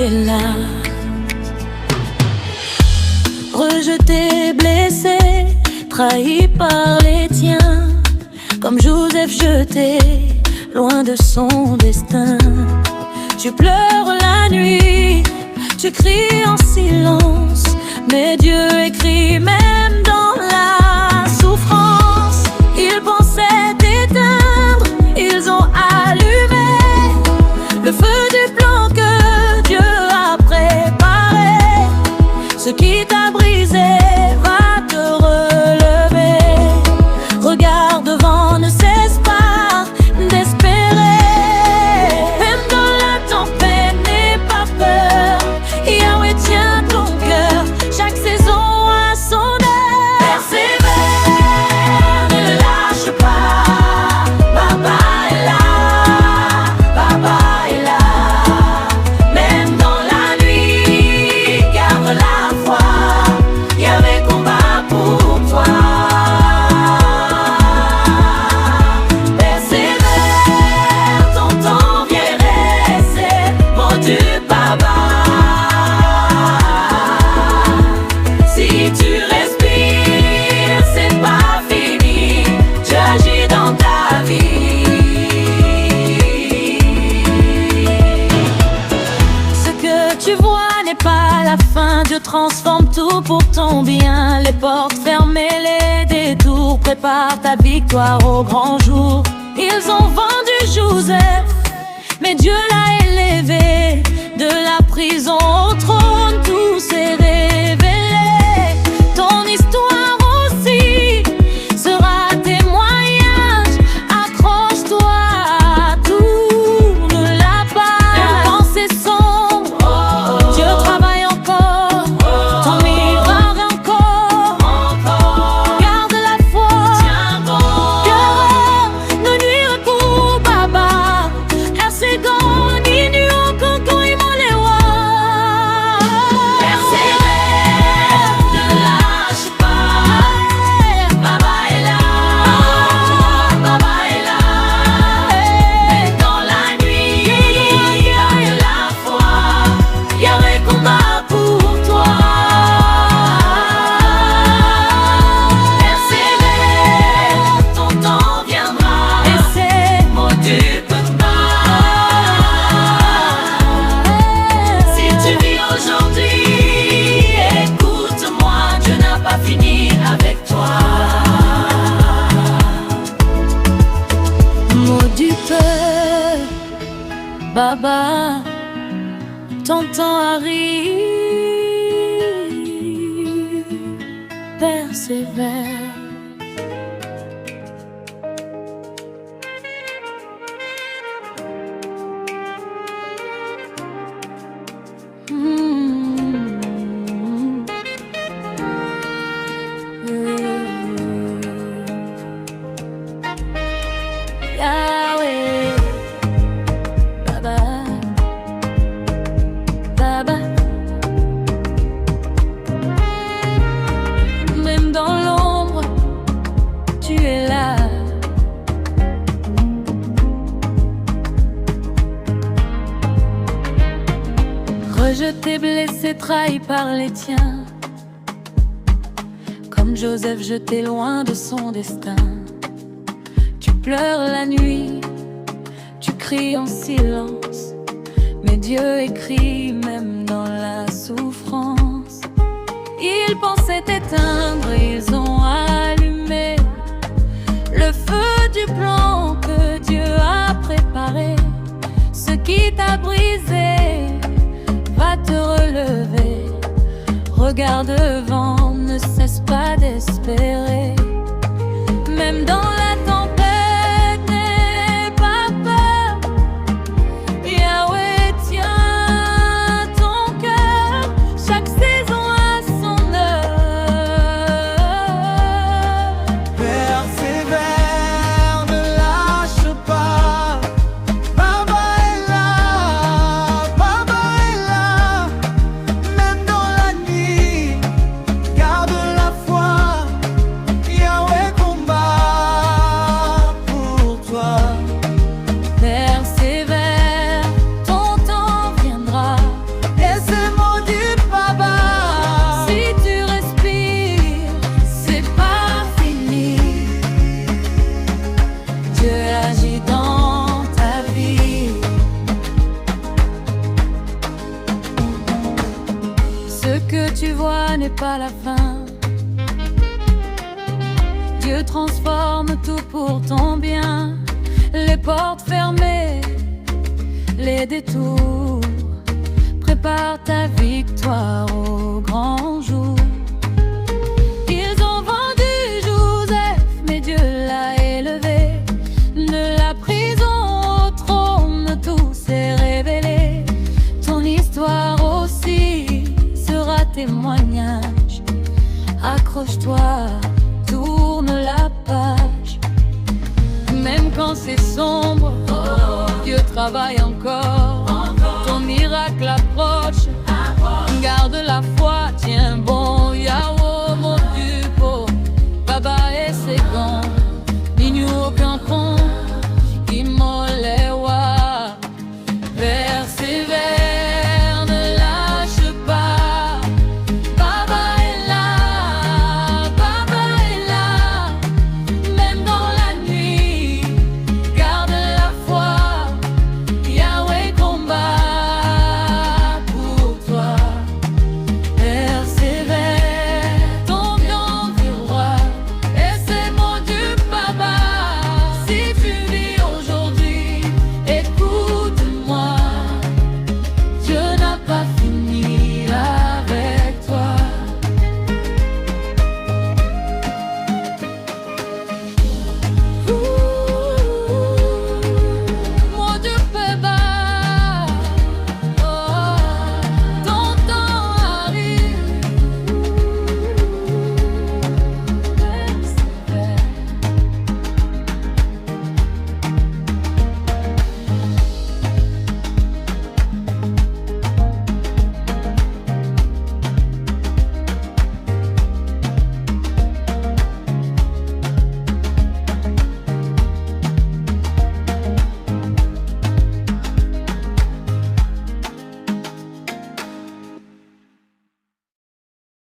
es là. Rejeté, blessé, trahi par les tiens, comme Joseph jeté loin de son destin. Tu pleures la nuit, tu cries en silence, mais Dieu écrit même dans la souffrance. Ils pensaient t'éteindre, ils ont allumé le feu du plan que Dieu a préparé. Ce qui t'a brisé va te relever. Regarde devant, ne cesse pas d'espérer. Même dans la tempête, n'aie pas peur. Yahweh tient ton cœur, chaque saison a son heure. Persévère, ne le lâche pas. Papa est là, papa est là. Même dans la nuit, garde la foi. Yahweh combat pour toi. Persévère, ton temps viendrait, c'est mot du papa. Si tu respires, c'est pas fini. Dieu agit dans ta vie. Ce que tu vois n'est pas la fin. Dieu transforme tout pour ton bien. Les portes fermées, les détours. Prépare ta victoire au grand jour. Ils ont vendu Joseph, mais Dieu l'a élevé. De la prison au trône, tout s'est révélé. Ton histoire aussi sera témoignage. Accroche-toi, tourne la page. Même quand c'est sombre, Dieu travaille encore. Ton miracle encore. Garde la foi. Cœur, nos nuits recours, Baba. RC Gone, Inu, Conco, Imolewa. Persévère, ne lâche pas. Baba est là, Baba est là. Même dans la nuit, garde la foi. Yahweh combat pour toi. Persévère, ton temps viendra. Et c'est mot du papa. Si tu vis aujourd'hui, écoute-moi, Dieu n'a pas fini avec toi. Mot du peuple, Baba, ton temps arrive. Persévère. Yahweh, Baba, Baba. Même dans l'ombre, tu es là. Rejeté, blessé, trahi par les tiens, comme Joseph jeté loin de son destin. Tu pleures la nuit, tu cries en silence, mais Dieu écrit même dans la souffrance. Ils pensaient t'éteindre, ils ont allumé le feu du plan que Dieu a préparé. Ce qui t'a brisé va te relever. Regarde devant, ne cesse pas d'espérer. Même dans la tempête, n'aie pas peur. Yahweh tient ton cœur, chaque saison a son heure. Persévère, ne lâche pas. Baba est là, Baba est là. Même dans la nuit, garde la foi. Yahweh combat n'est pas la fin. Dieu transforme tout pour ton bien. Les portes fermées, les détours, prépare ta victoire au grand jour. Ils ont vendu Joseph, mais Dieu l'a élevé. De la prison au trône, tout s'est révélé. Ton histoire aussi sera témoignage. Accroche-toi, tourne la page. Même quand c'est sombre, Dieu travaille encore.